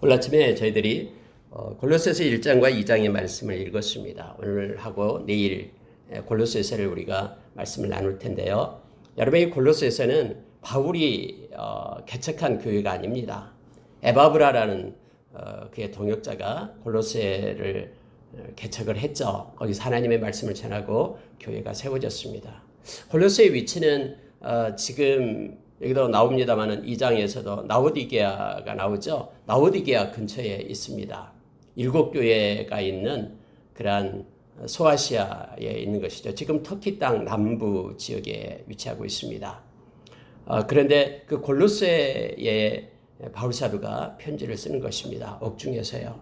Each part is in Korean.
오늘 아침에 저희들이 골로새서 1장과 2장의 말씀을 읽었습니다. 오늘 하고 내일 골로새서를 우리가 말씀을 나눌 텐데요. 여러분, 이 골로새서는 바울이 개척한 교회가 아닙니다. 에바브라라는 그의 동역자가 골로새를 개척을 했죠. 거기서 하나님의 말씀을 전하고 교회가 세워졌습니다. 골로새의 위치는 지금 여기도 나옵니다만은 2장에서도 라오디게아가 나오죠. 라오디게아 근처에 있습니다. 7교회가 있는 그러한 소아시아에 있는 것이죠. 지금 터키 땅 남부 지역에 위치하고 있습니다. 그런데 그 골로새에 바울 사도가 편지를 쓰는 것입니다. 옥중에서요.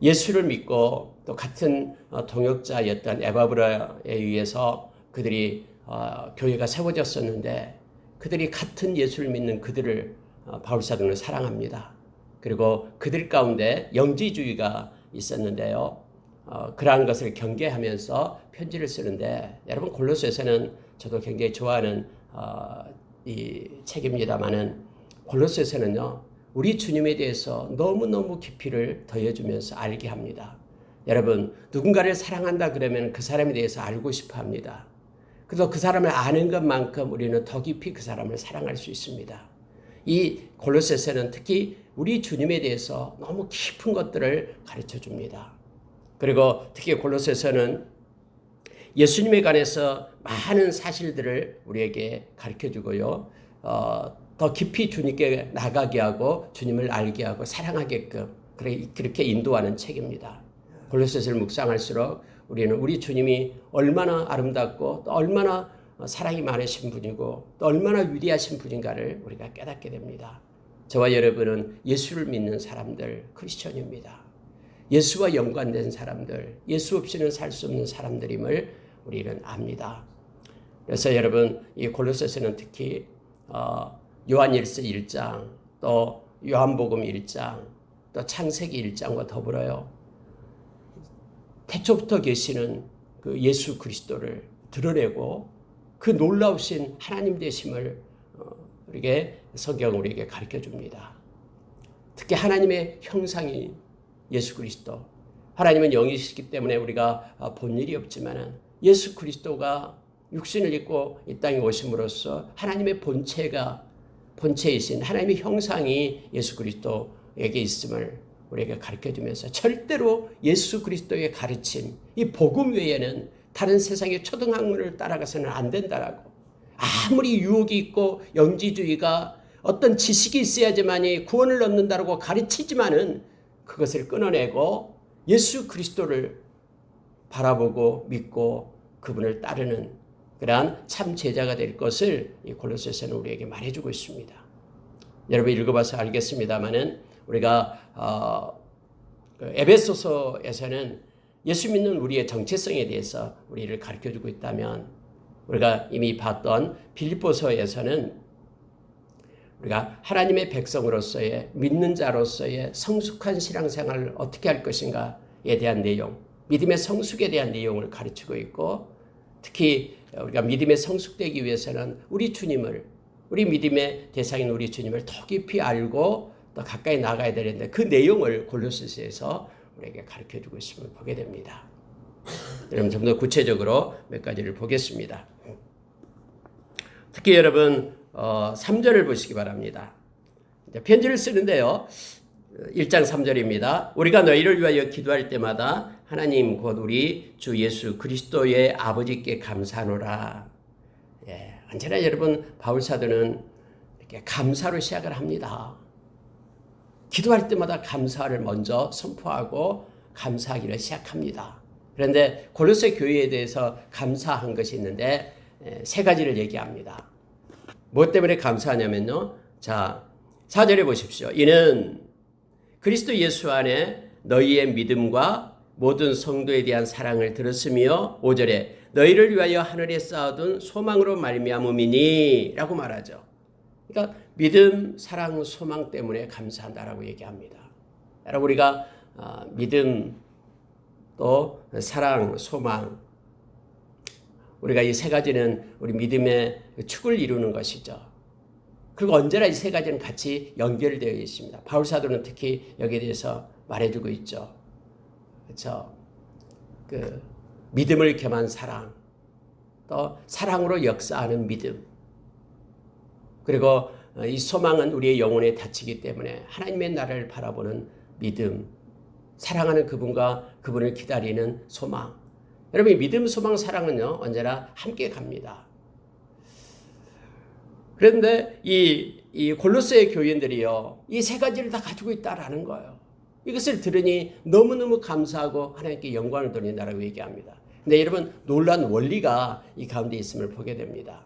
예수를 믿고 또 같은 동역자였던 에바브라에 의해서 그들이 교회가 세워졌었는데 그들이 같은 예수를 믿는 그들을 바울 사도는 사랑합니다. 그리고 그들 가운데 영지주의가 있었는데요. 그러한 것을 경계하면서 편지를 쓰는데, 여러분, 골로새서는 저도 굉장히 좋아하는 이 책입니다만은 골로새서는요, 우리 주님에 대해서 너무너무 깊이를 더해주면서 알게 합니다. 여러분, 누군가를 사랑한다 그러면 그 사람에 대해서 알고 싶어 합니다. 그래서 그 사람을 아는 것만큼 우리는 더 깊이 그 사람을 사랑할 수 있습니다. 이 골로새서는 특히 우리 주님에 대해서 너무 깊은 것들을 가르쳐 줍니다. 그리고 특히 골로새서는 예수님에 관해서 많은 사실들을 우리에게 가르쳐 주고요. 더 깊이 주님께 나가게 하고 주님을 알게 하고 사랑하게끔 그렇게 인도하는 책입니다. 골로새서를 묵상할수록 우리는 우리 주님이 얼마나 아름답고 또 얼마나 사랑이 많으신 분이고 또 얼마나 위대하신 분인가를 우리가 깨닫게 됩니다. 저와 여러분은 예수를 믿는 사람들, 크리스천입니다. 예수와 연관된 사람들, 예수 없이는 살 수 없는 사람들임을 우리는 압니다. 그래서 여러분, 이 골로새서는 특히 요한일서 1장, 또 요한복음 1장, 또 창세기 1장과 더불어요. 태초부터 계시는 그 예수 그리스도를 드러내고 그 놀라우신 하나님 되심을 우리에게 성경은 우리에게 가르쳐 줍니다. 특히 하나님의 형상인 예수 그리스도. 하나님은 영이시기 때문에 우리가 본 일이 없지만 예수 그리스도가 육신을 입고 이 땅에 오심으로써 하나님의 본체이신 하나님의 형상이 예수 그리스도에게 있음을 우리에게 가르쳐주면서 절대로 예수 그리스도의 가르침, 이 복음 외에는 다른 세상의 초등학문을 따라가서는 안 된다라고, 아무리 유혹이 있고 영지주의가 어떤 지식이 있어야지만이 구원을 얻는다라고 가르치지만은 그것을 끊어내고 예수 그리스도를 바라보고 믿고 그분을 따르는 그러한 참 제자가 될 것을 이 골로새서는 우리에게 말해주고 있습니다. 여러분 읽어봐서 알겠습니다만은 우리가 에베소서에서는 예수 믿는 우리의 정체성에 대해서 우리를 가르쳐주고 있다면, 우리가 이미 봤던 빌립보서에서는 우리가 하나님의 백성으로서의 믿는 자로서의 성숙한 신앙생활을 어떻게 할 것인가에 대한 내용, 믿음의 성숙에 대한 내용을 가르치고 있고, 특히 우리가 믿음의 성숙되기 위해서는 우리 주님을, 우리 믿음의 대상인 우리 주님을 더 깊이 알고 또 가까이 나가야 되는데 그 내용을 골로새서에서 우리에게 가르쳐주고 있음을 보게 됩니다. 여러분, 좀 더 구체적으로 몇 가지를 보겠습니다. 특히 여러분 3절을 보시기 바랍니다. 편지를 쓰는데요. 1장 3절입니다. 우리가 너희를 위하여 기도할 때마다 하나님 곧 우리 주 예수 그리스도의 아버지께 감사하노라. 언제나 여러분 바울 사도는 이렇게 감사로 시작을 합니다. 기도할 때마다 감사를 먼저 선포하고 감사하기를 시작합니다. 그런데 골로새 교회에 대해서 감사한 것이 있는데 세 가지를 얘기합니다. 무엇 때문에 감사하냐면요. 자, 4절에 보십시오. 이는 그리스도 예수 안에 너희의 믿음과 모든 성도에 대한 사랑을 들었으며, 5절에 너희를 위하여 하늘에 쌓아둔 소망으로 말미암음이니 라고 말하죠. 그러니까 믿음, 사랑, 소망 때문에 감사한다라고 얘기합니다. 여러분, 우리가 믿음, 또 사랑, 소망, 우리가 이 세 가지는 우리 믿음의 축을 이루는 것이죠. 그리고 언제나 이 세 가지는 같이 연결되어 있습니다. 바울 사도는 특히 여기에 대해서 말해주고 있죠. 그렇죠? 그 믿음을 겸한 사랑, 또 사랑으로 역사하는 믿음, 그리고 이 소망은 우리의 영혼에 닫히기 때문에 하나님의 나라를 바라보는 믿음, 사랑하는 그분과 그분을 기다리는 소망. 여러분, 믿음, 소망, 사랑은요 언제나 함께 갑니다. 그런데 이 골로새 교인들이요 이 세 가지를 다 가지고 있다라는 거예요. 이것을 들으니 너무너무 감사하고 하나님께 영광을 돌린다라고 얘기합니다. 근데 여러분, 놀라운 원리가 이 가운데 있음을 보게 됩니다.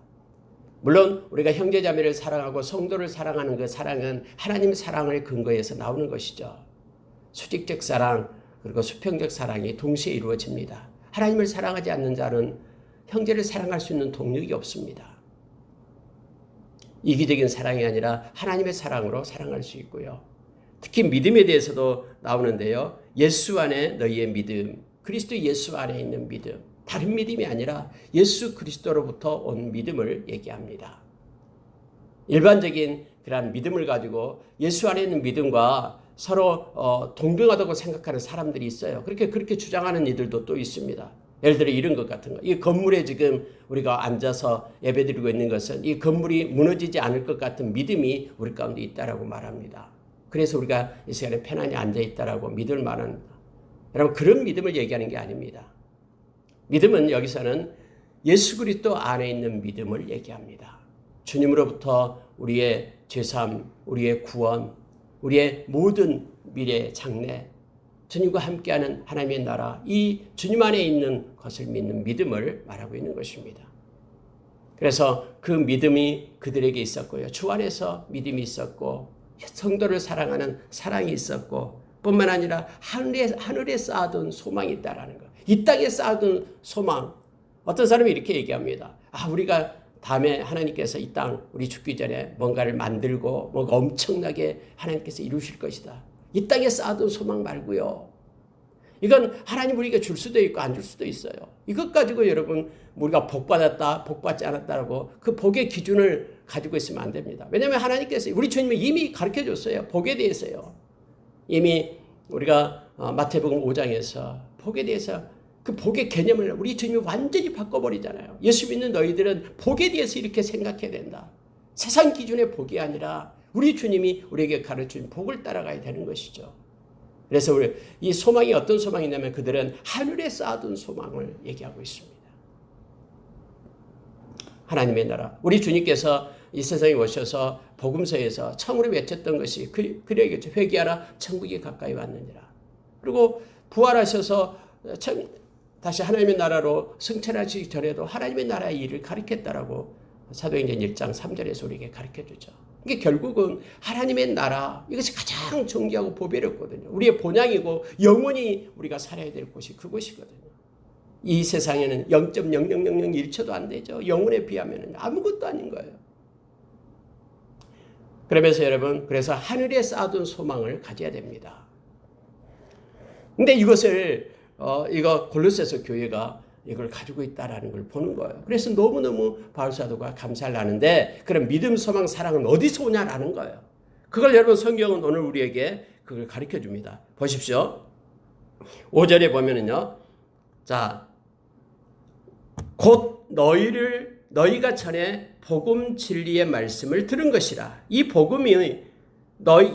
물론 우리가 형제자매를 사랑하고 성도를 사랑하는 그 사랑은 하나님 사랑을 근거해서 나오는 것이죠. 수직적 사랑 그리고 수평적 사랑이 동시에 이루어집니다. 하나님을 사랑하지 않는 자는 형제를 사랑할 수 있는 동력이 없습니다. 이기적인 사랑이 아니라 하나님의 사랑으로 사랑할 수 있고요. 특히 믿음에 대해서도 나오는데요. 예수 안에 너희의 믿음, 그리스도 예수 안에 있는 믿음, 다른 믿음이 아니라 예수 그리스도로부터 온 믿음을 얘기합니다. 일반적인 그런 믿음을 가지고 예수 안에 있는 믿음과 서로 동등하다고 생각하는 사람들이 있어요. 그렇게 주장하는 이들도 또 있습니다. 예를 들어 이런 것 같은 거. 이 건물에 지금 우리가 앉아서 예배드리고 있는 것은 이 건물이 무너지지 않을 것 같은 믿음이 우리 가운데 있다라고 말합니다. 그래서 우리가 이 시간에 편안히 앉아 있다라고 믿을 만한, 여러분, 그런 믿음을 얘기하는 게 아닙니다. 믿음은 여기서는 예수 그리스도 안에 있는 믿음을 얘기합니다. 주님으로부터 우리의 죄사함, 우리의 구원, 우리의 모든 미래 장래, 주님과 함께하는 하나님의 나라, 이 주님 안에 있는 것을 믿는 믿음을 말하고 있는 것입니다. 그래서 그 믿음이 그들에게 있었고요. 주 안에서 믿음이 있었고 성도를 사랑하는 사랑이 있었고 뿐만 아니라 하늘에 쌓아둔 소망이 있다라는 것. 이 땅에 쌓아둔 소망. 어떤 사람이 이렇게 얘기합니다. 우리가 다음에 하나님께서 이 땅 우리 죽기 전에 뭔가를 만들고 뭔가 엄청나게 하나님께서 이루실 것이다. 이 땅에 쌓아둔 소망 말고요. 이건 하나님 우리에게 줄 수도 있고 안 줄 수도 있어요. 이것 가지고 여러분 우리가 복 받았다, 복 받지 않았다라고 그 복의 기준을 가지고 있으면 안 됩니다. 왜냐하면 하나님께서 우리 주님이 이미 가르쳐 줬어요. 복에 대해서요. 이미 우리가 마태복음 5장에서 복에 대해서 그 복의 개념을 우리 주님이 완전히 바꿔버리잖아요. 예수 믿는 너희들은 복에 대해서 이렇게 생각해야 된다. 세상 기준의 복이 아니라 우리 주님이 우리에게 가르친 복을 따라가야 되는 것이죠. 그래서 우리 이 소망이 어떤 소망이냐면 그들은 하늘에 쌓아둔 소망을 얘기하고 있습니다. 하나님의 나라. 우리 주님께서 이 세상에 오셔서 복음서에서 처음으로 외쳤던 것이 그래야겠죠. 회개하라, 천국이 가까이 왔느니라. 그리고 부활하셔서 다시 하나님의 나라로 승천하시기 전에도 하나님의 나라의 일을 가르쳤다라고 사도행전 1장 3절에서 우리에게 가르쳐주죠. 이게 결국은 하나님의 나라, 이것이 가장 존귀하고 보배롭거든요. 우리의 본향이고 영원히 우리가 살아야 될 곳이 그곳이거든요. 이 세상에는 0.0001초도 안 되죠. 영혼에 비하면 아무것도 아닌 거예요. 그러면서 여러분, 그래서 하늘에 쌓아둔 소망을 가져야 됩니다. 근데 이것을 이거 골로새서 교회가 이걸 가지고 있다라는 걸 보는 거예요. 그래서 너무너무 바울 사도가 감사를 하는데, 그럼 믿음, 소망, 사랑은 어디서 오냐라는 거예요. 그걸 여러분 성경은 오늘 우리에게 그걸 가르쳐 줍니다. 보십시오. 5절에 보면은요. 자, 곧 너희가 전에 복음 진리의 말씀을 들은 것이라. 이 복음이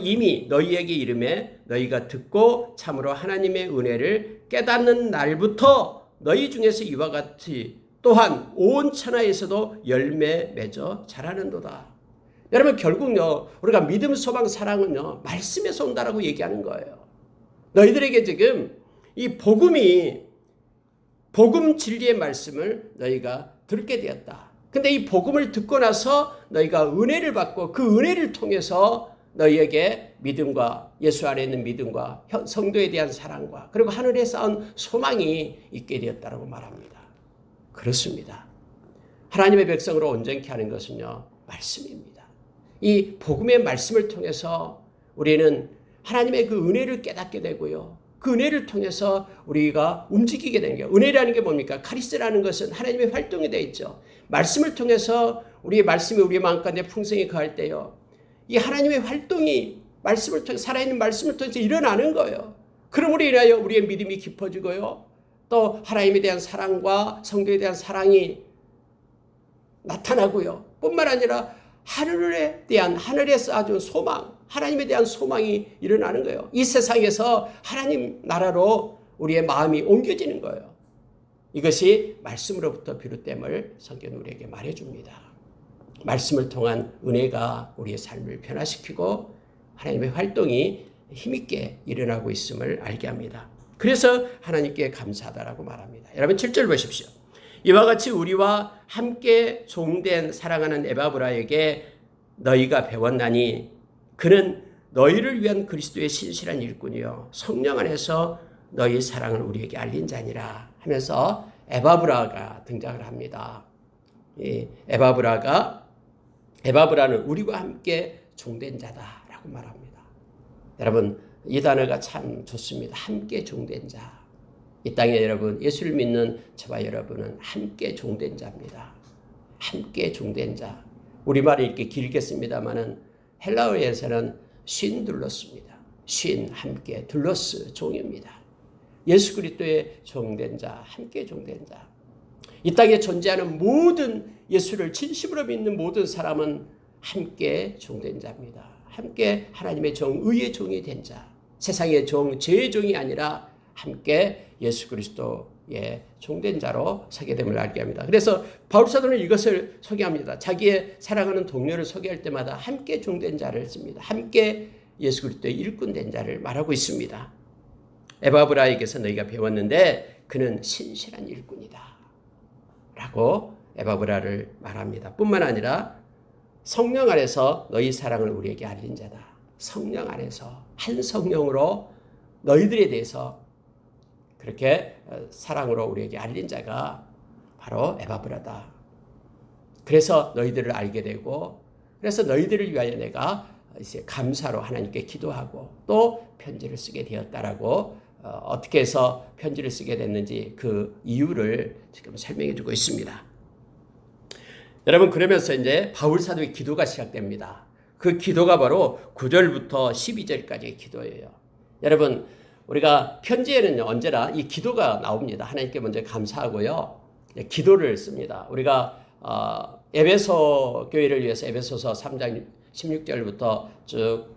이미 너희에게 이름에 너희가 듣고 참으로 하나님의 은혜를 깨닫는 날부터 너희 중에서 이와 같이 또한 온 천하에서도 열매 맺어 자라는도다. 여러분, 결국요 우리가 믿음, 소망, 사랑은요 말씀에서 온다라고 얘기하는 거예요. 너희들에게 지금 이 복음 진리의 말씀을 너희가 듣게 되었다. 근데 이 복음을 듣고 나서 너희가 은혜를 받고 그 은혜를 통해서 너희에게 믿음과 예수 안에 있는 믿음과 성도에 대한 사랑과 그리고 하늘에 쌓은 소망이 있게 되었다고 말합니다. 그렇습니다. 하나님의 백성으로 온전케 하는 것은요 말씀입니다. 이 복음의 말씀을 통해서 우리는 하나님의 그 은혜를 깨닫게 되고요. 그 은혜를 통해서 우리가 움직이게 되는 거예요. 은혜라는 게 뭡니까? 카리스라는 것은 하나님의 활동이 되어 있죠. 말씀을 통해서 우리의 말씀이 우리의 마음 가운데 풍성히 거할 때요, 이 하나님의 활동이 말씀을 통해 살아있는 말씀을 통해서 일어나는 거예요. 그러므로 인하여 우리의 믿음이 깊어지고요, 또 하나님에 대한 사랑과 성도에 대한 사랑이 나타나고요, 뿐만 아니라 하늘에 쌓아준 소망, 하나님에 대한 소망이 일어나는 거예요. 이 세상에서 하나님 나라로 우리의 마음이 옮겨지는 거예요. 이것이 말씀으로부터 비롯됨을 성경은 우리에게 말해줍니다. 말씀을 통한 은혜가 우리의 삶을 변화시키고 하나님의 활동이 힘있게 일어나고 있음을 알게 합니다. 그래서 하나님께 감사하다라고 말합니다. 여러분 7절 보십시오. 이와 같이 우리와 함께 종된 사랑하는 에바브라에게 너희가 배웠나니 그는 너희를 위한 그리스도의 신실한 일꾼이요 성령 안에서 너희 사랑을 우리에게 알린 자니라 하면서 에바브라가 등장을 합니다. 이 에바브라는 우리와 함께 종된 자다라고 말합니다. 여러분 이 단어가 참 좋습니다. 함께 종된 자. 이 땅에 여러분 예수를 믿는 저와 여러분은 함께 종된 자입니다. 함께 종된 자. 우리말은 이렇게 길게 씁니다마는 헬라어에서는 쉰둘러스입니다. 쉰 함께 둘러스 종입니다. 예수 그리스도의 종된 자, 함께 종된 자. 이 땅에 존재하는 모든 예수를 진심으로 믿는 모든 사람은 함께 종된 자입니다. 함께 하나님의 종, 의의 종이 된 자. 세상의 종, 죄의 종이 아니라 함께 예수 그리스도의 종된 자로 서게 됨을 알게 합니다. 그래서 바울 사도는 이것을 소개합니다. 자기의 사랑하는 동료를 소개할 때마다 함께 종된 자를 씁니다. 함께 예수 그리스도의 일꾼된 자를 말하고 있습니다. 에바브라에게서 너희가 배웠는데 그는 신실한 일꾼이다 라고 에바브라를 말합니다. 뿐만 아니라 성령 안에서 너희 사랑을 우리에게 알린 자다. 성령 안에서 한 성령으로 너희들에 대해서 그렇게 사랑으로 우리에게 알린 자가 바로 에바브라다. 그래서 너희들을 알게 되고 그래서 너희들을 위하여 내가 이제 감사로 하나님께 기도하고 또 편지를 쓰게 되었다라고 어떻게 해서 편지를 쓰게 됐는지 그 이유를 지금 설명해 주고 있습니다. 여러분 그러면서 이제 바울 사도의 기도가 시작됩니다. 그 기도가 바로 9절부터 12절까지의 기도예요. 여러분 우리가 편지에는 언제나 이 기도가 나옵니다. 하나님께 먼저 감사하고요. 기도를 씁니다. 우리가 에베소 교회를 위해서 에베소서 3장 16절부터 쭉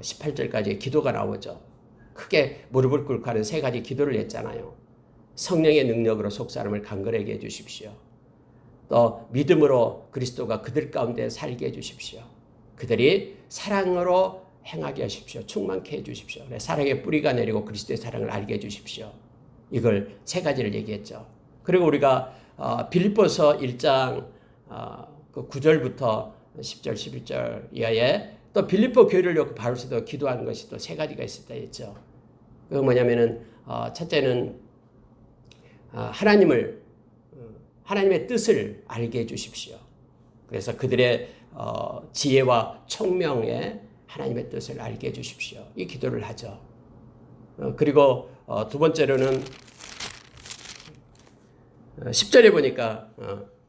18절까지 기도가 나오죠. 크게 무릎을 꿇고 하는 세 가지 기도를 했잖아요. 성령의 능력으로 속사람을 강건하게 해주십시오. 또 믿음으로 그리스도가 그들 가운데 살게 해주십시오. 그들이 사랑으로 행하게 하십시오. 충만케 해주십시오. 사랑의 뿌리가 내리고 그리스도의 사랑을 알게 해주십시오. 이걸 세 가지를 얘기했죠. 그리고 우리가 빌립보서 1장 9절부터 10절 11절 이하에 또 빌립보 교회를 놓고 바울 사도가 기도하는 것이 또 세 가지가 있었다 했죠. 그 뭐냐면은 첫째는 하나님의 뜻을 알게 해주십시오. 그래서 그들의 지혜와 총명에 하나님의 뜻을 알게 해주십시오. 이 기도를 하죠. 그리고 두 번째로는 10절에 보니까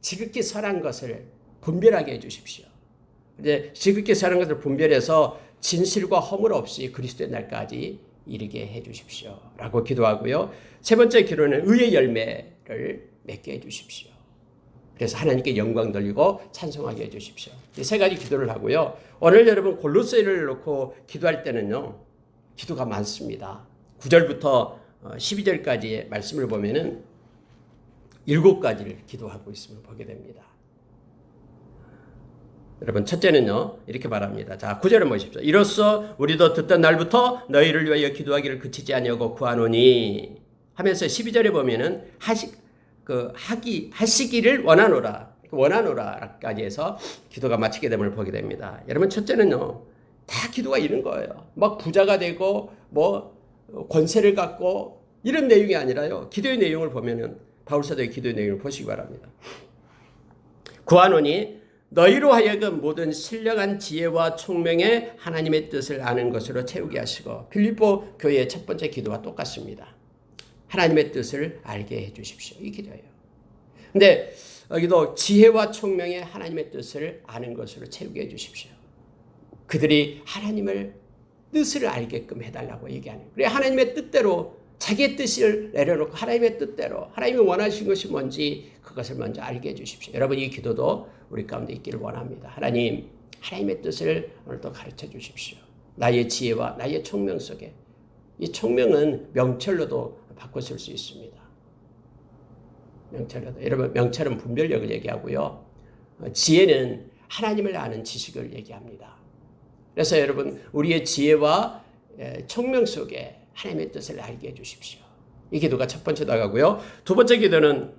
지극히 선한 것을 분별하게 해주십시오. 이제 지극히 선한 것을 분별해서 진실과 허물 없이 그리스도의 날까지 이르게 해주십시오. 라고 기도하고요. 세 번째 기도는 의의 열매를 맺게 해주십시오. 그래서 하나님께 영광 돌리고 찬송하게 해주십시오. 이 세 가지 기도를 하고요. 오늘 여러분 골로새를 놓고 기도할 때는요. 기도가 많습니다. 9절부터 12절까지의 말씀을 보면은 7가지를 기도하고 있음을 보게 됩니다. 여러분 첫째는요. 이렇게 말합니다. 자 9절을 보십시오. 이로써 우리도 듣던 날부터 너희를 위하여 기도하기를 그치지 아니하고 구하노니 하면서 12절에 보면은 하시기를 원하노라까지 해서 기도가 마치게 됨을 보게 됩니다. 여러분 첫째는요. 다 기도가 이런 거예요. 막 부자가 되고 뭐 권세를 갖고 이런 내용이 아니라요. 기도의 내용을 보면은 바울 사도의 기도의 내용을 보시기 바랍니다. 구하노니 너희로 하여금 모든 신령한 지혜와 총명의 하나님의 뜻을 아는 것으로 채우게 하시고 빌립보 교회의 첫 번째 기도와 똑같습니다. 하나님의 뜻을 알게 해 주십시오. 이 기도예요. 근데 여기도 지혜와 총명의 하나님의 뜻을 아는 것으로 채우게 해주십시오. 그들이 하나님을 뜻을 알게끔 해달라고 얘기하는. 그래 하나님의 뜻대로 자기의 뜻을 내려놓고 하나님의 뜻대로 하나님이 원하신 것이 뭔지 그것을 먼저 알게 해주십시오. 여러분 이 기도도 우리 가운데 있기를 원합니다. 하나님, 하나님의 뜻을 오늘도 가르쳐 주십시오. 나의 지혜와 나의 총명 속에 이 총명은 명철로도 바꿔 쓸 수 있습니다. 명철로도. 여러분 명철은 분별력을 얘기하고요. 지혜는 하나님을 아는 지식을 얘기합니다. 그래서 여러분 우리의 지혜와 총명 속에 하나님의 뜻을 알게 해주십시오. 이 기도가 첫 번째 나가고요. 두 번째 기도는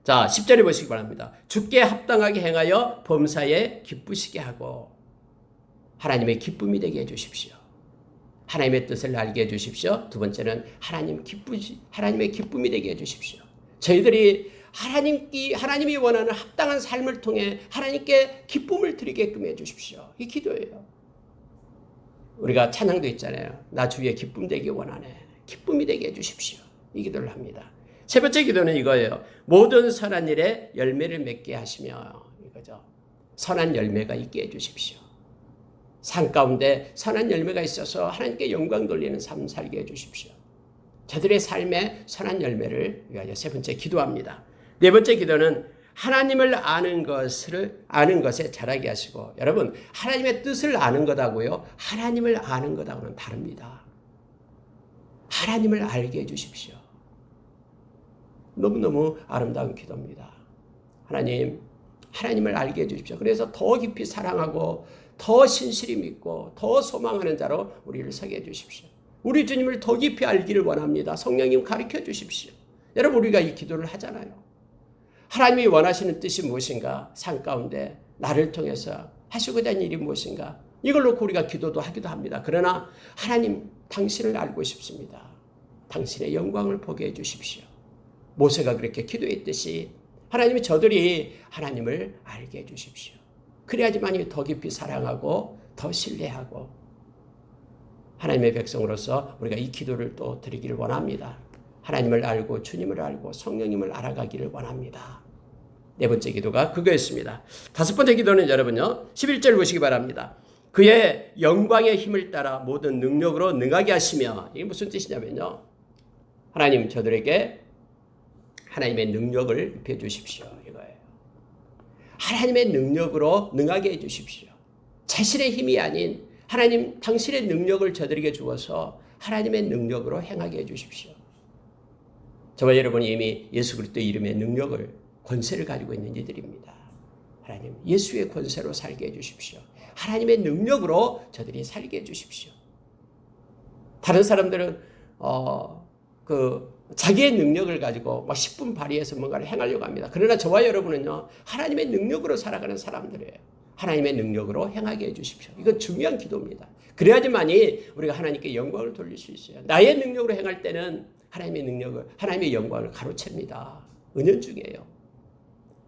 자 10절에 보시기 바랍니다. 주께 합당하게 행하여 범사에 기쁘시게 하고 하나님의 기쁨이 되게 해주십시오. 하나님의 뜻을 알게 해주십시오. 두 번째는 하나님의 기쁨이 되게 해주십시오. 저희들이 하나님이 원하는 합당한 삶을 통해 하나님께 기쁨을 드리게끔 해주십시오. 이 기도예요. 우리가 찬양도 있잖아요. 나 주의 기쁨 되기 원하네. 기쁨이 되게 해주십시오. 이 기도를 합니다. 세 번째 기도는 이거예요. 모든 선한 일에 열매를 맺게 하시며 이거죠. 선한 열매가 있게 해주십시오. 삶 가운데 선한 열매가 있어서 하나님께 영광 돌리는 삶 살게 해주십시오. 저들의 삶에 선한 열매를 위하여 세 번째 기도합니다. 네 번째 기도는 하나님을 아는 것에 자라게 하시고 여러분 하나님의 뜻을 아는 것하고요. 하나님을 아는 것하고는 다릅니다. 하나님을 알게 해주십시오. 너무너무 아름다운 기도입니다. 하나님을 알게 해주십시오. 그래서 더 깊이 사랑하고 더 신실히 믿고 더 소망하는 자로 우리를 서게 해주십시오. 우리 주님을 더 깊이 알기를 원합니다. 성령님 가르쳐 주십시오. 여러분 우리가 이 기도를 하잖아요. 하나님이 원하시는 뜻이 무엇인가? 삶 가운데 나를 통해서 하시고자 하는 일이 무엇인가? 이걸 놓고 우리가 기도도 하기도 합니다. 그러나 하나님 당신을 알고 싶습니다. 당신의 영광을 보게 해주십시오. 모세가 그렇게 기도했듯이 하나님이 저들이 하나님을 알게 해주십시오. 그래야지만 더 깊이 사랑하고 더 신뢰하고 하나님의 백성으로서 우리가 이 기도를 또 드리기를 원합니다. 하나님을 알고 주님을 알고 성령님을 알아가기를 원합니다. 네 번째 기도가 그거였습니다. 다섯 번째 기도는 여러분요. 11절 보시기 바랍니다. 그의 영광의 힘을 따라 모든 능력으로 능하게 하시며 이게 무슨 뜻이냐면요. 하나님 저들에게 하나님의 능력을 입혀 주십시오. 이거예요. 하나님의 능력으로 능하게 해 주십시오. 자신의 힘이 아닌 하나님 당신의 능력을 저들에게 주어서 하나님의 능력으로 행하게 해 주십시오. 저와 여러분이 이미 예수 그리스도의 이름의 능력을 권세를 가지고 있는 이들입니다. 하나님 예수의 권세로 살게 해주십시오. 하나님의 능력으로 저들이 살게 해주십시오. 다른 사람들은 자기의 능력을 가지고 막 10분 발휘해서 뭔가를 행하려고 합니다. 그러나 저와 여러분은요 하나님의 능력으로 살아가는 사람들이에요. 하나님의 능력으로 행하게 해주십시오. 이건 중요한 기도입니다. 그래야지만이 우리가 하나님께 영광을 돌릴 수 있어요. 나의 능력으로 행할 때는 하나님의 영광을 가로챕니다. 은연중이에요.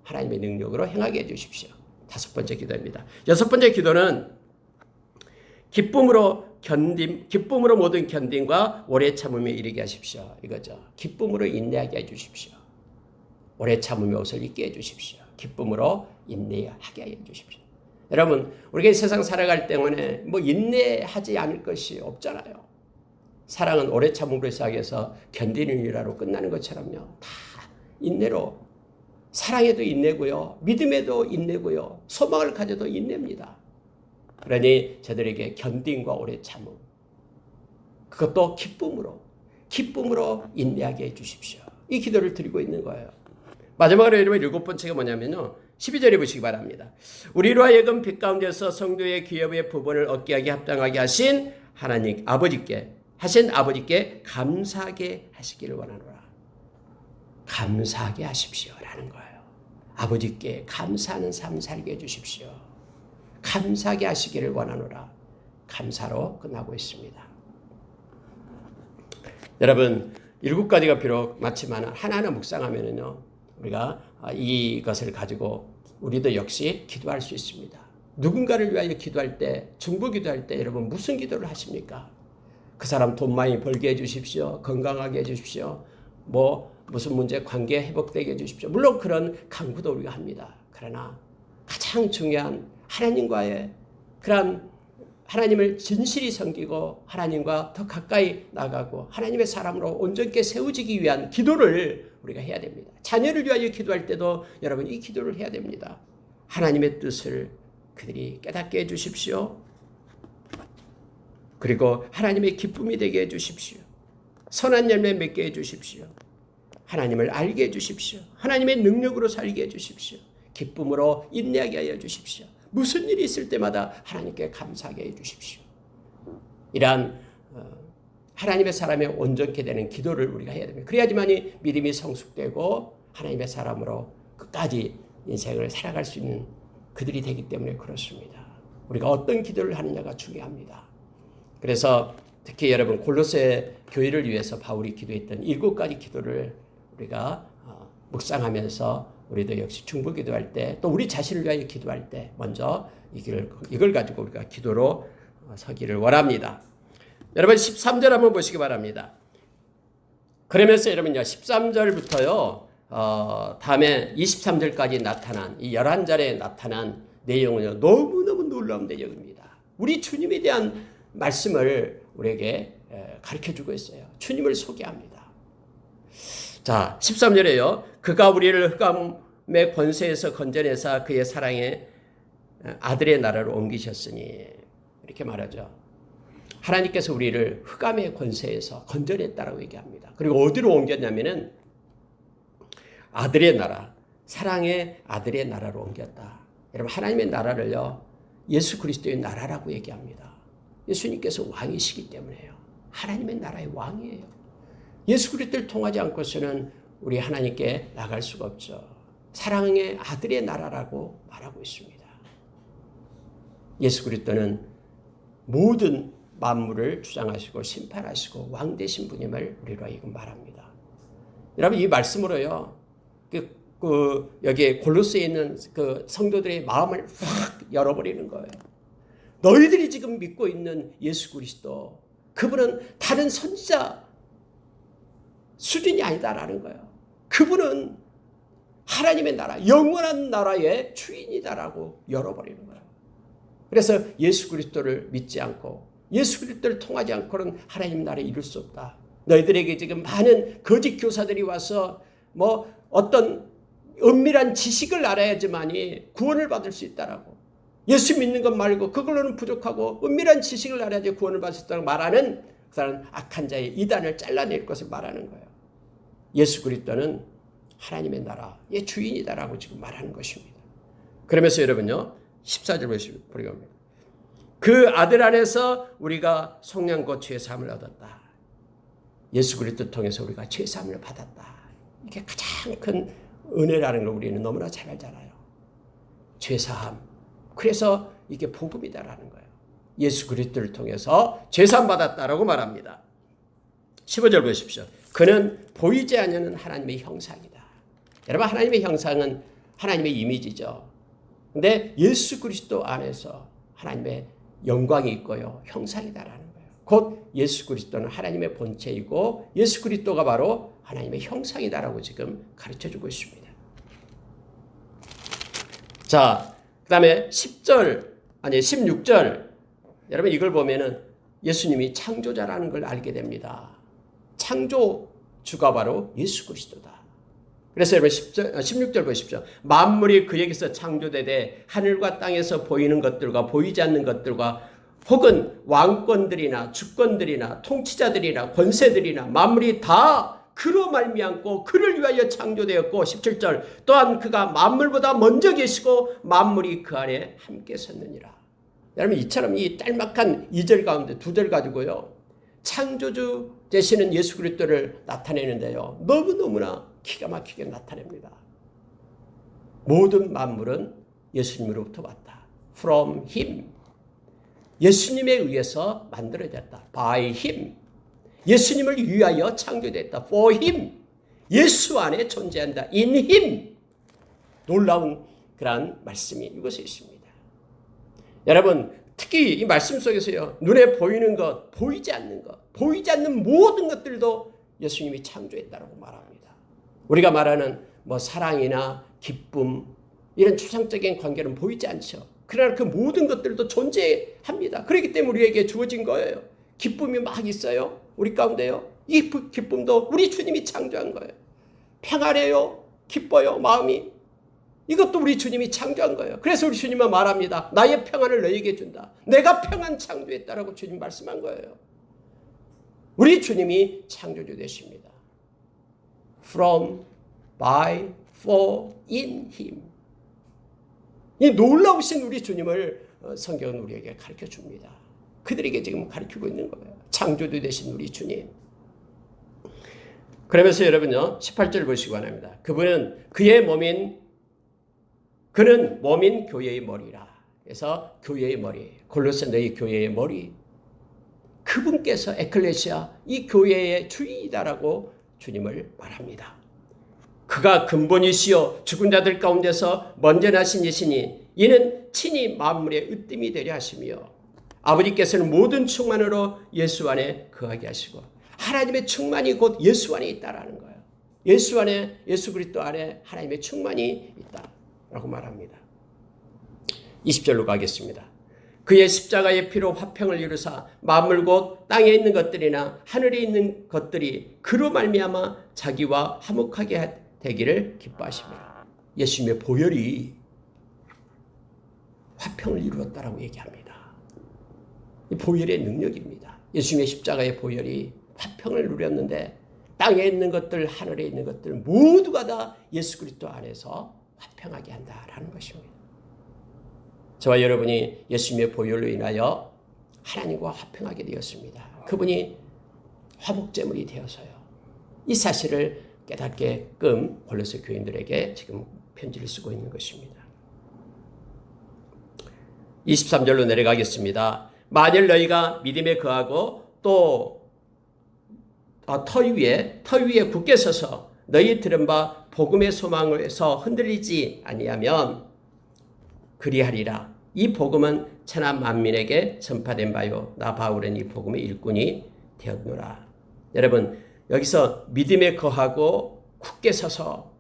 하나님의 능력으로 행하게 해주십시오. 다섯 번째 기도입니다. 여섯 번째 기도는 기쁨으로 모든 견딤과 오래 참음에 이르게 하십시오. 이거죠. 기쁨으로 인내하게 해주십시오. 오래 참음의 옷을 입게 해주십시오. 기쁨으로 인내하게 해주십시오. 여러분, 우리가 이 세상 살아갈 때문에 인내하지 않을 것이 없잖아요. 사랑은 오래 참음으로 시작해서 견디는 일하로 끝나는 것처럼요. 다 인내로 사랑에도 인내고요. 믿음에도 인내고요. 소망을 가져도 인내입니다. 그러니 저들에게 견딤과 오래 참음 그것도 기쁨으로 인내하게 해주십시오. 이 기도를 드리고 있는 거예요. 마지막으로 여러분 일곱 번째가 뭐냐면요. 12절에 보시기 바랍니다. 우리로 하여금 빛 가운데서 성도의 기업의 부분을 얻게 하게 합당하게 하신 아버지께 감사하게 하시기를 원하노라. 감사하게 하십시오라는 거예요. 아버지께 감사하는 삶 살게 해주십시오. 감사하게 하시기를 원하노라. 감사로 끝나고 있습니다. 여러분 7가지가 비록 많지만 하나하나 묵상하면은요 우리가 이것을 가지고 우리도 역시 기도할 수 있습니다. 누군가를 위하여 기도할 때, 중보 기도할 때 여러분 무슨 기도를 하십니까? 그 사람 돈 많이 벌게 해주십시오. 건강하게 해주십시오. 무슨 문제 관계 회복되게 해주십시오. 물론 그런 간구도 우리가 합니다. 그러나 가장 중요한 하나님과의 그런 하나님을 진실히 섬기고 하나님과 더 가까이 나가고 하나님의 사람으로 온전케 세워지기 위한 기도를 우리가 해야 됩니다. 자녀를 위하여 기도할 때도 여러분 이 기도를 해야 됩니다. 하나님의 뜻을 그들이 깨닫게 해주십시오. 그리고 하나님의 기쁨이 되게 해주십시오. 선한 열매 맺게 해주십시오. 하나님을 알게 해주십시오. 하나님의 능력으로 살게 해주십시오. 기쁨으로 인내하게 하여 주십시오. 무슨 일이 있을 때마다 하나님께 감사하게 해주십시오. 이러한 하나님의 사람의 온전케 되는 기도를 우리가 해야 됩니다. 그래야지만이 믿음이 성숙되고 하나님의 사람으로 끝까지 인생을 살아갈 수 있는 그들이 되기 때문에 그렇습니다. 우리가 어떤 기도를 하느냐가 중요합니다. 그래서 특히 여러분 골로새 교회를 위해서 바울이 기도했던 7가지 기도를 우리가 묵상하면서 우리도 역시 중보 기도할 때 또 우리 자신을 위하여 기도할 때 먼저 이걸 가지고 우리가 기도로 서기를 원합니다. 여러분 13절 한번 보시기 바랍니다. 그러면서 여러분요 13절부터요 다음에 23절까지 나타난 이 11절에 나타난 내용은요 너무너무 놀라운 내용입니다. 우리 주님에 대한 말씀을 우리에게 가르쳐주고 있어요. 주님을 소개합니다. 자 13절에요. 그가 우리를 흑암의 권세에서 건져내사 그의 사랑의 아들의 나라로 옮기셨으니 이렇게 말하죠. 하나님께서 우리를 흑암의 권세에서 건져냈다라고 얘기합니다. 그리고 어디로 옮겼냐면은 아들의 나라, 사랑의 아들의 나라로 옮겼다. 여러분 하나님의 나라를요 예수 그리스도의 나라라고 얘기합니다. 예수님께서 왕이시기 때문에요. 하나님의 나라의 왕이에요. 예수 그리스도를 통하지 않고서는 우리 하나님께 나갈 수가 없죠. 사랑의 아들의 나라라고 말하고 있습니다. 예수 그리스도는 모든 만물을 주장하시고 심판하시고 왕 되신 분임을 우리로 하여금 말합니다. 여러분 이 말씀으로요. 여기 골로새에 있는 그 성도들의 마음을 확 열어버리는 거예요. 너희들이 지금 믿고 있는 예수 그리스도 그분은 다른 선지자 수준이 아니다라는 거예요. 그분은 하나님의 나라, 영원한 나라의 주인이다라고 열어버리는 거예요. 그래서 예수 그리스도를 믿지 않고 예수 그리스도를 통하지 않고는 하나님 나라에 이룰 수 없다. 너희들에게 지금 많은 거짓 교사들이 와서 뭐 어떤 은밀한 지식을 알아야지만이 구원을 받을 수 있다라고. 예수 믿는 것 말고 그걸로는 부족하고 은밀한 지식을 알아야지 구원을 받을 수 있다고 말하는 그 사람은 악한 자의 이단을 잘라낼 것을 말하는 거예요. 예수 그리스도는 하나님의 나라의 주인이다라고 지금 말하는 것입니다. 그러면서 여러분요 14절 보시면 그 아들 안에서 우리가 속량과 죄사함을 얻었다. 예수 그리스도 통해서 우리가 죄사함을 받았다. 이게 가장 큰 은혜라는 걸 우리는 너무나 잘 알잖아요. 죄사함. 그래서 이게 복음이다라는 거예요. 예수 그리스도를 통해서 죄사함 받았다라고 말합니다. 15절 보십시오. 그는 보이지 않는 하나님의 형상이다. 여러분 하나님의 형상은 하나님의 이미지죠. 근데 예수 그리스도 안에서 하나님의 영광이 있고요. 형상이다라는 거예요. 곧 예수 그리스도는 하나님의 본체이고 예수 그리스도가 바로 하나님의 형상이다라고 지금 가르쳐주고 있습니다. 자, 그 다음에 16절. 여러분 이걸 보면은 예수님이 창조자라는 걸 알게 됩니다. 창조주가 바로 예수 그리스도다. 그래서 여러분 16절 보십시오. 만물이 그에게서 창조되되 하늘과 땅에서 보이는 것들과 보이지 않는 것들과 혹은 왕권들이나 주권들이나 통치자들이나 권세들이나 만물이 다 그로 말미암고 그를 위하여 창조되었고 17절 또한 그가 만물보다 먼저 계시고 만물이 그 안에 함께 섰느니라. 여러분 이처럼 이 짤막한 2절 가운데 2절 가지고요. 창조주 되시는 예수 그리스도를 나타내는데요. 너무너무나 기가 막히게 나타냅니다. 모든 만물은 예수님으로부터 왔다. From Him. 예수님에 의해서 만들어졌다. By Him. 예수님을 위하여 창조됐다. For Him. 예수 안에 존재한다. In Him. 놀라운 그러한 말씀이 이곳에 있습니다. 여러분 특히 이 말씀 속에서요. 눈에 보이는 것, 보이지 않는 것, 보이지 않는 모든 것들도 예수님이 창조했다고 말합니다. 우리가 말하는 뭐 사랑이나 기쁨 이런 추상적인 관계는 보이지 않죠. 그러나 그 모든 것들도 존재합니다. 그렇기 때문에 우리에게 주어진 거예요. 기쁨이 막 있어요. 우리 가운데요. 이 기쁨도 우리 주님이 창조한 거예요. 평안해요. 기뻐요. 마음이. 이것도 우리 주님이 창조한 거예요. 그래서 우리 주님은 말합니다. 나의 평안을 너에게 준다. 내가 평안 창조했다라고 주님 말씀한 거예요. 우리 주님이 창조주 되십니다. From, by, for, in him. 이 놀라우신 우리 주님을 성경은 우리에게 가르쳐 줍니다. 그들에게 지금 가르치고 있는 거예요. 창조주 되신 우리 주님. 그러면서 여러분요 18절 보시기 바랍니다. 그는 몸인 교회의 머리라. 그래서 교회의 머리, 골로새 너희 교회의 머리. 그분께서 에클레시아 이 교회의 주인이다라고 주님을 말합니다. 그가 근본이시요 죽은 자들 가운데서 먼저 나신 이시니 이는 친히 만물의 으뜸이 되려 하시며 아버지께서는 모든 충만으로 예수 안에 거하게 하시고 하나님의 충만이 곧 예수 안에 있다라는 거예요. 예수 안에 예수 그리스도 안에 하나님의 충만이 있다라고 말합니다. 20절로 가겠습니다. 그의 십자가의 피로 화평을 이루사 만물 곧 땅에 있는 것들이나 하늘에 있는 것들이 그로 말미암아 자기와 화목하게 되기를 기뻐하십니다. 예수님의 보혈이 화평을 이루었다라고 얘기합니다. 이 보혈의 능력입니다. 예수님의 십자가의 보혈이 화평을 누렸는데 땅에 있는 것들, 하늘에 있는 것들 모두가 다 예수 그리스도 안에서 화평하게 한다라는 것입니다. 저와 여러분이 예수님의 보혈로 인하여 하나님과 화평하게 되었습니다. 그분이 화목제물이 되어서요. 이 사실을 깨닫게끔 골로새 교인들에게 지금 편지를 쓰고 있는 것입니다. 23절로 내려가겠습니다. 만일 너희가 믿음에 거하고 또 터 위에 굳게 서서 너희 들은 바 복음의 소망에서 흔들리지 아니하면 그리하리라. 이 복음은 천하 만민에게 전파된 바요. 나 바울은 이 복음의 일꾼이 되었노라. 여러분 여기서 믿음에 거하고 굳게 서서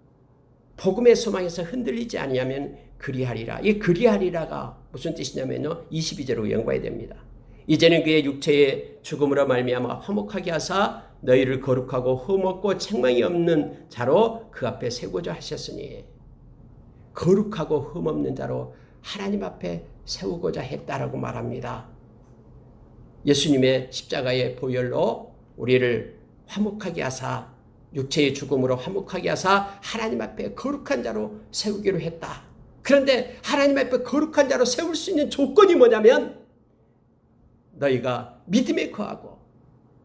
복음의 소망에서 흔들리지 아니하면 그리하리라. 이 그리하리라가 무슨 뜻이냐면요. 22절로 연관이 됩니다. 이제는 그의 육체의 죽음으로 말미암아 화목하게 하사 너희를 거룩하고 흠없고 책망이 없는 자로 그 앞에 세우고자 하셨으니 거룩하고 흠없는 자로 하나님 앞에 세우고자 했다라고 말합니다. 예수님의 십자가의 보혈로 우리를 화목하게 하사 육체의 죽음으로 화목하게 하사 하나님 앞에 거룩한 자로 세우기로 했다. 그런데 하나님 앞에 거룩한 자로 세울 수 있는 조건이 뭐냐면 너희가 믿음에 거하고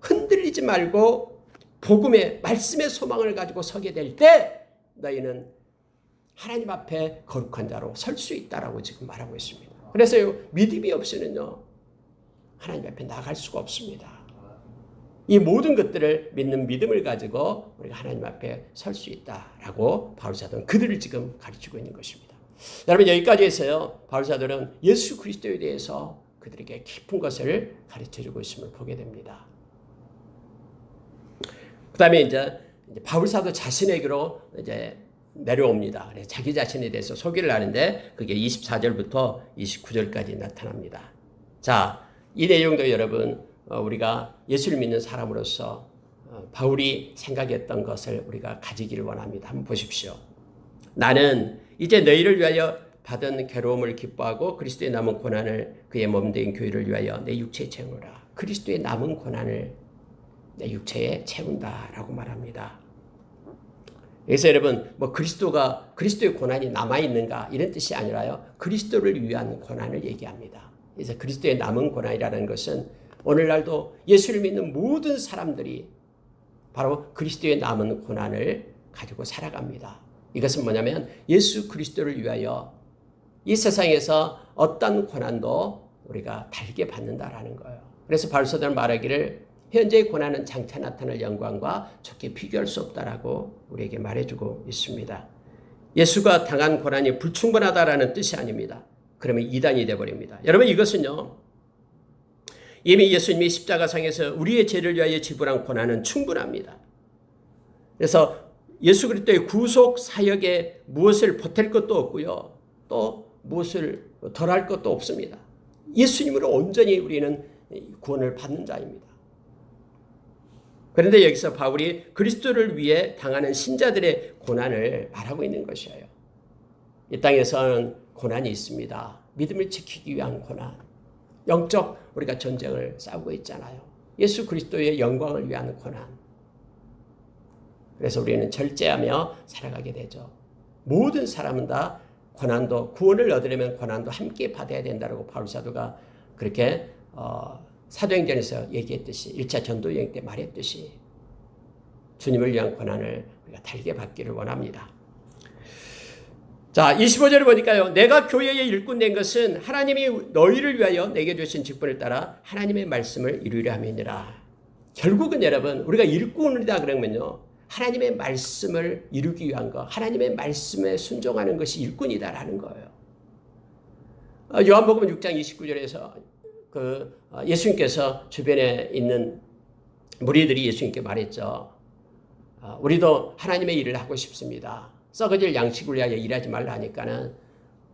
흔들리지 말고 복음의 말씀의 소망을 가지고 서게 될 때 너희는 하나님 앞에 거룩한 자로 설 수 있다라고 지금 말하고 있습니다. 그래서 믿음이 없이는요 하나님 앞에 나갈 수가 없습니다. 이 모든 것들을 믿는 믿음을 가지고 우리가 하나님 앞에 설 수 있다라고 바울사도는 그들을 지금 가르치고 있는 것입니다. 여러분 여기까지 해서요 바울사도는 예수 그리스도에 대해서 그들에게 깊은 것을 가르쳐주고 있음을 보게 됩니다. 그 다음에 이제 바울사도 자신에게로 이제 내려옵니다. 자기 자신에 대해서 소개를 하는데 그게 24절부터 29절까지 나타납니다. 자, 이 내용도 여러분 우리가 예수를 믿는 사람으로서 바울이 생각했던 것을 우리가 가지기를 원합니다. 한번 보십시오. 나는 이제 너희를 위하여 받은 괴로움을 기뻐하고 그리스도의 남은 고난을 그의 몸된 교회를 위하여 내 육체에 채우노라. 그리스도의 남은 고난을 내 육체에 채운다라고 말합니다. 그래서 여러분 그리스도의 고난이 남아있는가 이런 뜻이 아니라요. 그리스도를 위한 고난을 얘기합니다. 그래서 그리스도의 남은 고난이라는 것은 오늘날도 예수를 믿는 모든 사람들이 바로 그리스도의 남은 고난을 가지고 살아갑니다. 이것은 뭐냐면 예수 그리스도를 위하여 이 세상에서 어떤 고난도 우리가 달게 받는다라는 거예요. 그래서 바울사도는 말하기를 현재의 고난은 장차 나타날 영광과 좋게 비교할 수 없다라고 우리에게 말해주고 있습니다. 예수가 당한 고난이 불충분하다라는 뜻이 아닙니다. 그러면 이단이 되어버립니다. 여러분 이것은요. 이미 예수님이 십자가상에서 우리의 죄를 위하여 지불한 고난은 충분합니다. 그래서 예수 그리스도의 구속 사역에 무엇을 보탤 것도 없고요. 또 무엇을 덜할 것도 없습니다. 예수님으로 온전히 우리는 구원을 받는 자입니다. 그런데 여기서 바울이 그리스도를 위해 당하는 신자들의 고난을 말하고 있는 것이에요. 이 땅에서는 고난이 있습니다. 믿음을 지키기 위한 고난. 영적 우리가 전쟁을 싸우고 있잖아요. 예수 그리스도의 영광을 위한 고난. 그래서 우리는 절제하며 살아가게 되죠. 모든 사람은 다 고난도, 구원을 얻으려면 고난도 함께 받아야 된다고 바울 사도가 그렇게 사도행전에서 얘기했듯이 1차 전도여행 때 말했듯이 주님을 위한 고난을 우리가 달게 받기를 원합니다. 자, 25절을 보니까요. 내가 교회의 일꾼 된 것은 하나님이 너희를 위하여 내게 주신 직분을 따라 하나님의 말씀을 이루려 함이니라. 결국은 여러분 우리가 일꾼이다 그러면요. 하나님의 말씀을 이루기 위한 것, 하나님의 말씀에 순종하는 것이 일꾼이다라는 거예요. 요한복음 6장 29절에서 예수님께서 주변에 있는 무리들이 예수님께 말했죠. 우리도 하나님의 일을 하고 싶습니다. 썩어질 양식을 위하여 일하지 말라 하니까는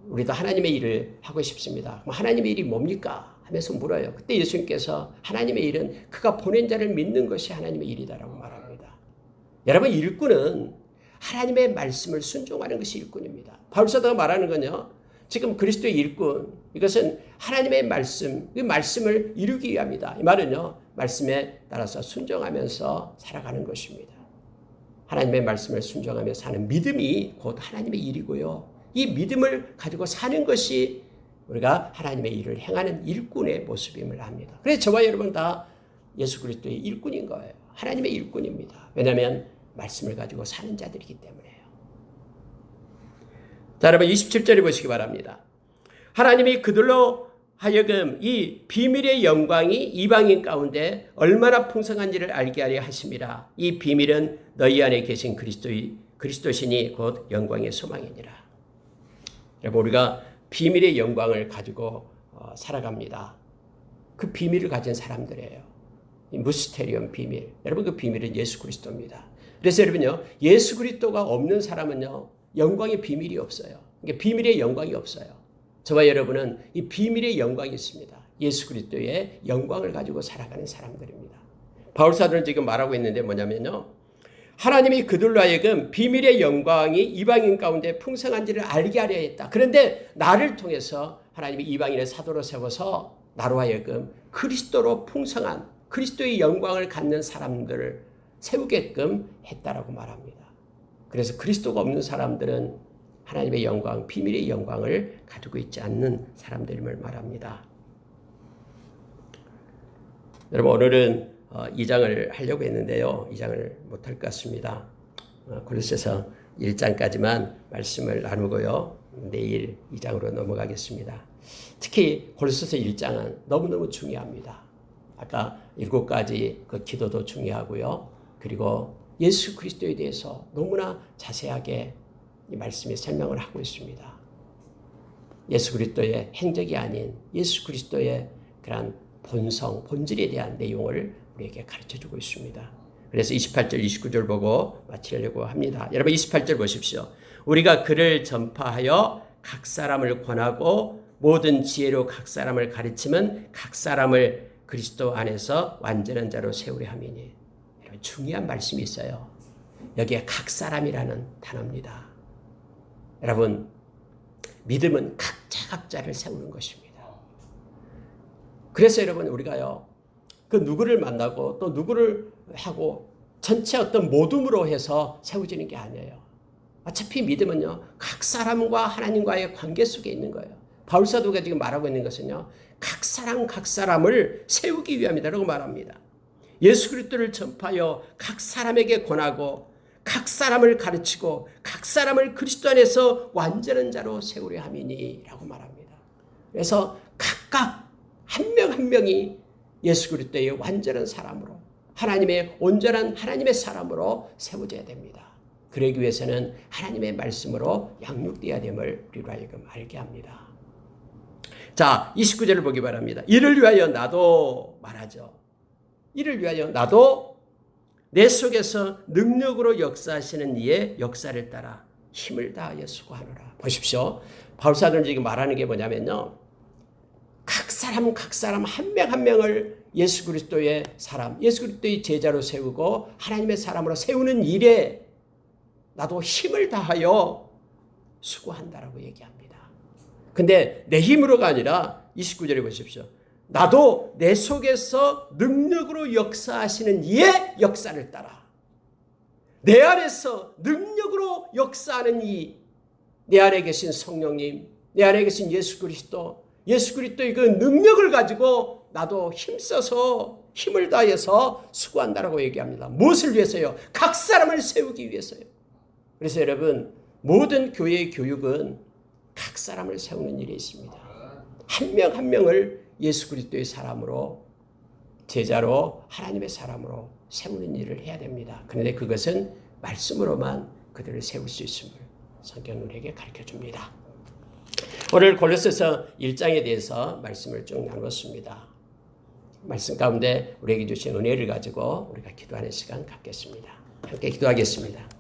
우리도 하나님의 일을 하고 싶습니다. 그럼 하나님의 일이 뭡니까? 하면서 물어요. 그때 예수님께서 하나님의 일은 그가 보낸 자를 믿는 것이 하나님의 일이다라고 말합니다. 여러분 일꾼은 하나님의 말씀을 순종하는 것이 일꾼입니다. 바울 사도가 말하는 건요. 지금 그리스도의 일꾼 이것은 하나님의 말씀, 그 말씀을 이루기 위함이다. 이 말은요. 말씀에 따라서 순종하면서 살아가는 것입니다. 하나님의 말씀을 순종하며 사는 믿음이 곧 하나님의 일이고요. 이 믿음을 가지고 사는 것이 우리가 하나님의 일을 행하는 일꾼의 모습임을 합니다. 그래서 저와 여러분 다 예수 그리스도의 일꾼인 거예요. 하나님의 일꾼입니다. 왜냐하면 말씀을 가지고 사는 자들이기 때문에요. 자, 여러분 27절에 보시기 바랍니다. 하나님이 그들로 하여금 이 비밀의 영광이 이방인 가운데 얼마나 풍성한지를 알게 하려 하심이라. 이 비밀은 너희 안에 계신 그리스도시니 곧 영광의 소망이니라. 여러분 우리가 비밀의 영광을 가지고 살아갑니다. 그 비밀을 가진 사람들이에요. 이 무스테리움 비밀. 여러분 그 비밀은 예수 그리스도입니다. 그래서 여러분요. 예수 그리스도가 없는 사람은요. 영광의 비밀이 없어요. 그러니까 비밀의 영광이 없어요. 저와 여러분은 이 비밀의 영광이 있습니다. 예수 그리스도의 영광을 가지고 살아가는 사람들입니다. 바울 사도는 지금 말하고 있는데 뭐냐면요. 하나님이 그들로 하여금 비밀의 영광이 이방인 가운데 풍성한지를 알게 하려 했다. 그런데 나를 통해서 하나님이 이방인의 사도로 세워서 나로 하여금 그리스도로 풍성한 그리스도의 영광을 갖는 사람들을 세우게끔 했다라고 말합니다. 그래서 그리스도가 없는 사람들은 하나님의 영광, 비밀의 영광을 가지고 있지 않는 사람들임을 말합니다. 여러분 오늘은 2장을 하려고 했는데요. 2장을 못할 것 같습니다. 골로새서 1장까지만 말씀을 나누고요. 내일 2장으로 넘어가겠습니다. 특히 골로새서 1장은 너무너무 중요합니다. 아까 7가지 그 기도도 중요하고요. 그리고 예수 그리스도에 대해서 너무나 자세하게 이 말씀에 설명을 하고 있습니다. 예수 그리스도의 행적이 아닌 예수 그리스도의 그런 본성, 본질에 대한 내용을 우리에게 가르쳐주고 있습니다. 그래서 28절, 29절 보고 마치려고 합니다. 여러분 28절 보십시오. 우리가 그를 전파하여 각 사람을 권하고 모든 지혜로 각 사람을 가르치면 각 사람을 그리스도 안에서 완전한 자로 세우려 함이니. 여러분 중요한 말씀이 있어요. 여기에 각 사람이라는 단어입니다. 여러분 믿음은 각자를 세우는 것입니다. 그래서 여러분 우리가요 그 누구를 만나고 또 누구를 하고 전체 어떤 모둠으로 해서 세워지는 게 아니에요. 어차피 믿음은요 각 사람과 하나님과의 관계 속에 있는 거예요. 바울 사도가 지금 말하고 있는 것은요 각 사람을 세우기 위함이다라고 말합니다. 예수 그리스도를 전파하여 각 사람에게 권하고 각 사람을 가르치고 각 사람을 그리스도 안에서 완전한 자로 세우려 함이니라고 말합니다. 그래서 각각 한 명 한 명이 예수 그리스도의 완전한 사람으로 하나님의 온전한 하나님의 사람으로 세워져야 됩니다. 그러기 위해서는 하나님의 말씀으로 양육되어야 됨을 우리로 하여금 알게 합니다. 자, 29절을 보기 바랍니다. 이를 위하여 나도 말하죠. 이를 위하여 나도 내 속에서 능력으로 역사하시는 이의 역사를 따라 힘을 다하여 수고하노라. 보십시오. 바울사도는 지금 말하는 게 뭐냐면요. 각 사람 한 명 한 명을 예수 그리스도의 사람, 예수 그리스도의 제자로 세우고 하나님의 사람으로 세우는 일에 나도 힘을 다하여 수고한다라고 얘기합니다. 근데 내 힘으로가 아니라 29절에 보십시오. 나도 내 속에서 능력으로 역사하시는 이의 역사를 따라. 내 안에서 능력으로 역사하는 이, 내 안에 계신 성령님, 내 안에 계신 예수 그리스도의 그 능력을 가지고 나도 힘써서 힘을 다해서 수고한다라고 얘기합니다. 무엇을 위해서요? 각 사람을 세우기 위해서요. 그래서 여러분, 모든 교회의 교육은 각 사람을 세우는 일이 있습니다. 한 명 한 명을 예수 그리스도의 사람으로, 제자로, 하나님의 사람으로 세우는 일을 해야 됩니다. 그런데 그것은 말씀으로만 그들을 세울 수 있음을 성경은 우리에게 가르쳐줍니다. 오늘 골로새서 1장에 대해서 말씀을 쭉 나눴습니다. 말씀 가운데 우리에게 주신 은혜를 가지고 우리가 기도하는 시간 갖겠습니다. 함께 기도하겠습니다.